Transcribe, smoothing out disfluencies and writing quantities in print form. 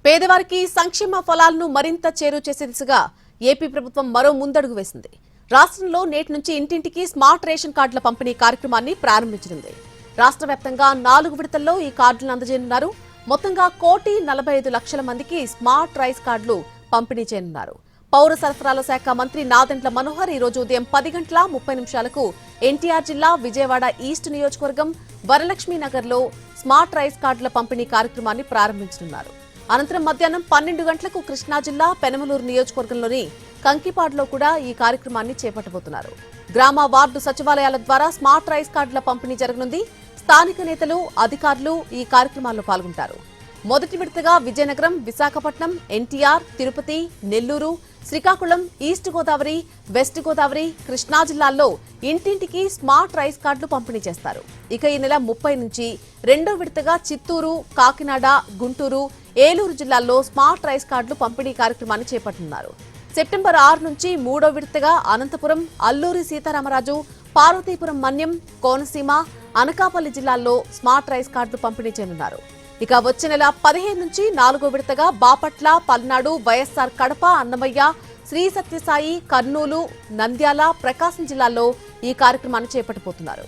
పేదవారికి సంక్షేమ ఫలాలను మరింత చేరువ చేసే దిశగా ఏపీ ప్రభుత్వం మరో ముందడుగు వేసింది. రాష్ట్రంలో నేటి నుంచి ఇంటింటికి స్మార్ట్ రేషన్ కార్డుల పంపిణీ కార్యక్రమాన్ని ప్రారంభించనుంది. రాష్ట్ర వ్యాప్తంగా 4 విడతల్లో ఈ కార్డులను అందజేయనున్నారు. మొత్తంగా 1,45,00,000 మందికి స్మార్ట్ రైస్ కార్డులు పంపిణీ చేయనున్నారు. పౌర సరఫరాల శాఖ మంత్రి నాదెండ్ల మనోహర్ ఈ రోజు ఉదయం 10:30 ఎన్టీఆర్ జిల్లా విజయవాడ ఈస్ట్ నియోజకవర్గం వరలక్ష్మీ నగర్లో స్మార్ట్ రైస్ కార్డుల పంపిణీ కార్యక్రమాన్ని ప్రారంభించనున్నారు. అనంతరం మధ్యాహ్నం 12 గంటలకు కృష్ణా జిల్లా పెనమలూరు నియోజకవర్గంలోని కంకిపాడులో కూడా ఈ కార్యక్రమాన్ని చేపట్టబోతున్నారు. గ్రామ వార్డు సచివాలయాల ద్వారా స్మార్ట్ రైస్ కార్డుల పంపిణీ జరగనుంది. స్థానిక నేతలు, అధికారులు ఈ కార్యక్రమాల్లో పాల్గొంటారు. మొదటి విడతగా విజయనగరం, విశాఖపట్నం, ఎన్టీఆర్, తిరుపతి, నెల్లూరు, శ్రీకాకుళం, ఈస్ట్ గోదావరి, వెస్ట్ గోదావరి, కృష్ణా జిల్లాల్లో ఇంటింటికి స్మార్ట్ రైస్ కార్డులు పంపిణీ చేస్తారు. ఇక ఈ నెల 30 నుంచి రెండో విడతగా చిత్తూరు, కాకినాడ, గుంటూరు, ఏలూరు జిల్లాల్లో స్మార్ట్ రైస్ కార్డులు పంపిణీ కార్యక్రమాన్ని చేపట్టనున్నారు. సెప్టెంబర్ 6 నుంచి మూడో విడతగా అనంతపురం, అల్లూరి సీతారామరాజు, పార్వతీపురం మన్యం, కోనసీమ, అనకాపల్లి జిల్లాల్లో స్మార్ట్ రైస్ కార్డులు పంపిణీ చేయనున్నారు. ఇక వచ్చే నెల 15 నుంచి 4వ విడతగా బాపట్ల, పల్నాడు, వైఎస్ఆర్ కడప, అన్నమయ్య, శ్రీ సత్యసాయి, కర్నూలు, నంద్యాల, ప్రకాశం జిల్లాల్లో ఈ కార్యక్రమాన్ని చేపట్టబోతున్నారు.